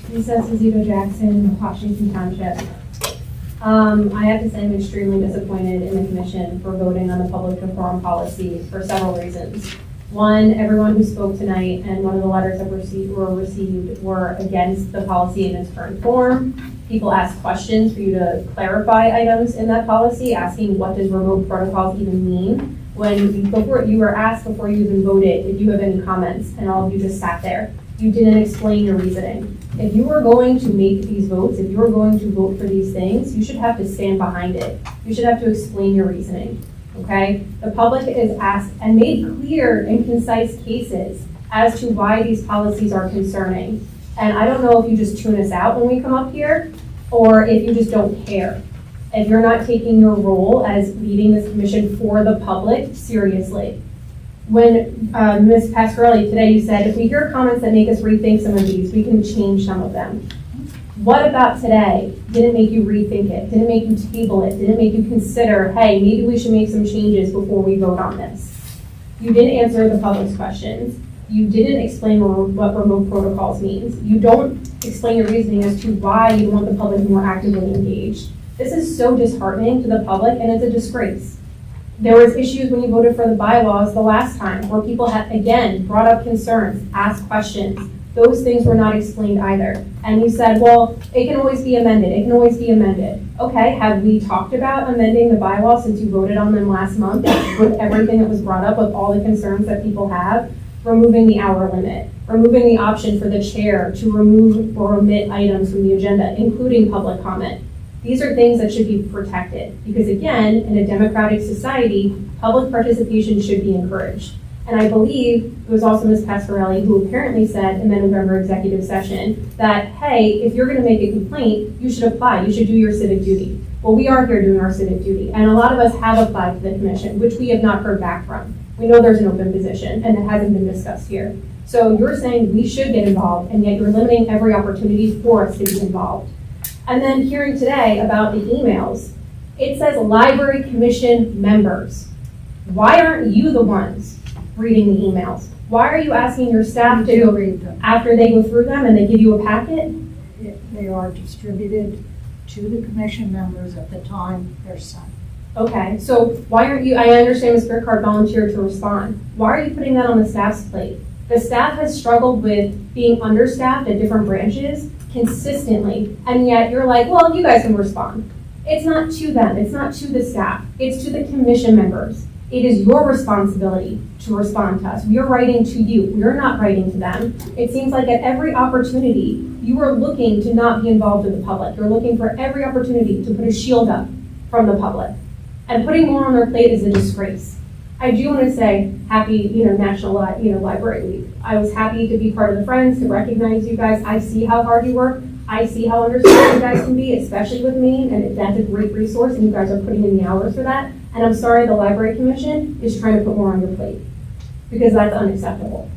Teresa Esposito Jackson, Washington Township. I have to say I'm extremely disappointed in the commission for voting on the public decorum policy for several reasons. One, everyone who spoke tonight and one of the letters that were received were against the policy in its current form. People asked questions for you to clarify items in that policy, asking what does remote protocols even mean? Before you were asked before you even voted if you have any comments, and all of you just sat there. You didn't explain your reasoning. If you were going to make these votes, if you were going to vote for these things, you should have to stand behind it. You should have to explain your reasoning, okay? The public is asked and made clear and concise cases as to why these policies are concerning. And I don't know if you just tune us out when we come up here, or if you just don't care. If you're not taking your role as leading this commission for the public seriously. When Ms. Pasquarelli, today you said, if we hear comments that make us rethink some of these, we can change some of them. What about today didn't make you rethink it, didn't make you table it, didn't make you consider, hey, maybe we should make some changes before we vote on this? You didn't answer the public's questions. You didn't explain what remote protocols means. You don't explain your reasoning as to why you want the public more actively engaged. This is so disheartening to the public, and it's a disgrace. There was issues when you voted for the bylaws the last time, where people had, again, brought up concerns, asked questions. Those things were not explained either. And you said, well, it can always be amended. It can always be amended. Okay, have we talked about amending the bylaws since you voted on them last month with everything that was brought up, with all the concerns that people have? Removing the hour limit, removing the option for the chair to remove or omit items from the agenda, including public comment. These are things that should be protected because, again, in a democratic society, public participation should be encouraged. And I believe it was also Ms. Pasquarelli who apparently said in the November executive session that, hey, if you're going to make a complaint, you should apply. You should do your civic duty. Well, we are here doing our civic duty. And a lot of us have applied to the commission, which we have not heard back from. We know there's an open position, and it hasn't been discussed here. So you're saying we should get involved, and yet you're limiting every opportunity for us to be involved. And then hearing today about the emails, it says library commission members. Why aren't you the ones reading the emails? Why are you asking your staff to read them after they go through them and they give you a packet? They are distributed to the commission members at the time they're sent. Okay, so why aren't you, I understand Ms. Burkhardt volunteered to respond. Why are you putting that on the staff's plate? The staff has struggled with being understaffed at different branches consistently, and yet you're like, well, you guys can respond. It's not to them, it's not to the staff, it's to the commission members. It is your responsibility to respond to us. We are writing to you, we're not writing to them. It seems like at every opportunity, you are looking to not be involved in the public. You're looking for every opportunity to put a shield up from the public. And putting more on their plate is a disgrace. I do want to say happy, National Library Week. I was happy to be part of the Friends, to recognize you guys. I see how hard you work. I see how understanding you guys can be, especially with me, and that's a great resource, and you guys are putting in the hours for that. And I'm sorry the Library Commission is trying to put more on your plate, because that's unacceptable.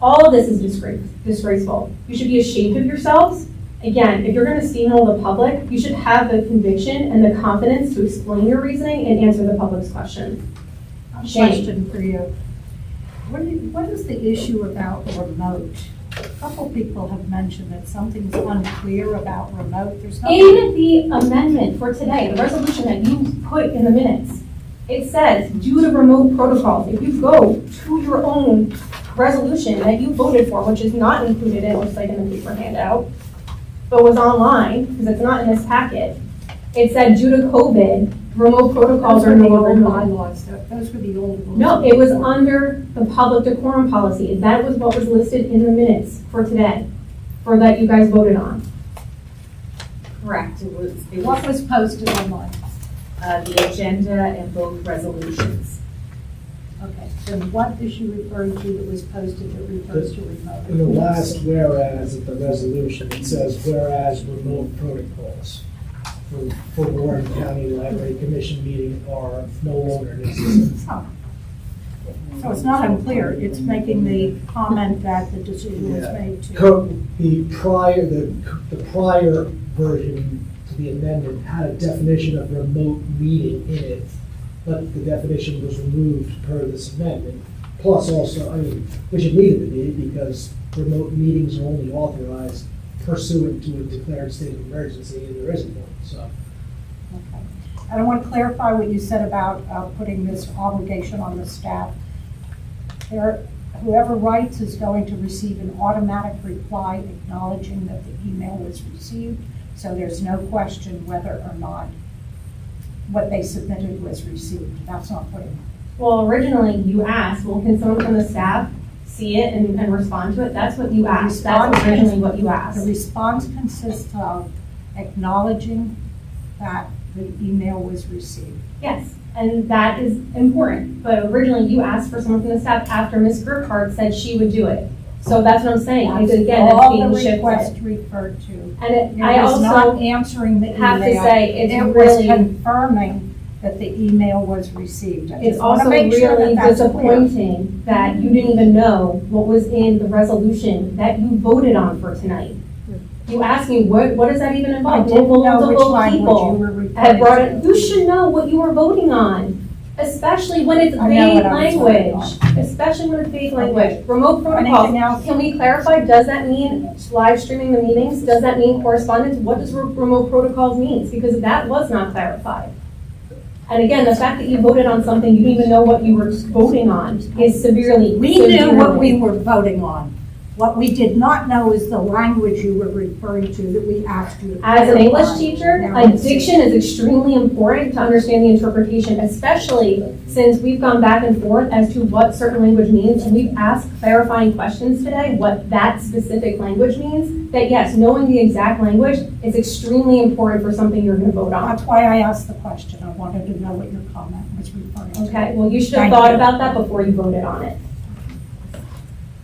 All of this is disgraceful. You should be ashamed of yourselves. Again, if you're going to steamroll the public, you should have the conviction and the confidence to explain your reasoning and answer the public's question. Question for you. What is the issue about remote? A couple people have mentioned that something's unclear about remote. There's nothing. In the amendment for today, the resolution that you put in the minutes, it says, due to remote protocols, if you go to your own resolution that you voted for, which is not included, it looks like in the paper handout, but was online, because it's not in this packet, it said due to COVID, remote protocols are no longer bylaws. Those were the old rules. No, it was under the public decorum policy. That was what was listed in the minutes for today, for that you guys voted on. Correct. It was What was posted online? the agenda and both resolutions. Okay, so what is she referring to that was posted that refers to remote? In the last whereas of the resolution, it says whereas remote protocols for Warren County Library Commission meeting are no longer in existence. Oh. So it's not unclear, it's making the comment that the decision was made to. The prior version to the amendment had a definition of remote meeting in it, but the definition was removed per this amendment. Plus also, which it needed to be because remote meetings are only authorized pursuant to a declared state of emergency, and there isn't one, so. Okay. And I want to clarify what you said about putting this obligation on the staff. Whoever writes is going to receive an automatic reply acknowledging that the email was received, so there's no question whether or not what they submitted was received. That's not putting. Well, originally you asked, well, can someone from the staff see it and respond to it? That's what you asked. That's originally what you The asked. response consists of acknowledging that the email was received. Yes, and that is important. But originally you asked for someone from the staff after Ms. Gerhardt said she would do it. So that's what I'm saying. That's Again, it's all being the request shifted. referred to. And It was not also answering the email. have to say it's It was really, confirming that the email was received. I it's just want to also make sure really that that's clear. disappointing that you didn't even know what was in the resolution that you voted on for tonight. You asked me, what does that even I involve? didn't know which Multiple language you people were have brought referring it. to. You should know what you were voting on, especially when it's I know vague what I was voting language. Especially when it's vague language. Remote Anything protocols. else? Can we clarify, does that mean live streaming the meetings? Does that mean correspondence? What does remote protocols mean? Because that was not clarified. And again, the fact that you voted on something you didn't even know what you were voting on is severely. We knew what we severely- were voting on. What we did not know is the language you were referring to that we asked you to As an clarify. English teacher, Now I see. diction is extremely important to understand the interpretation, especially since we've gone back and forth as to what certain language means, and we've asked clarifying questions today, what that specific language means, that yes, knowing the exact language is extremely important for something you're gonna vote on. That's why I asked the question. I wanted to know what your comment was referring to. Okay, well, you should have Thank thought you. about that before you voted on it.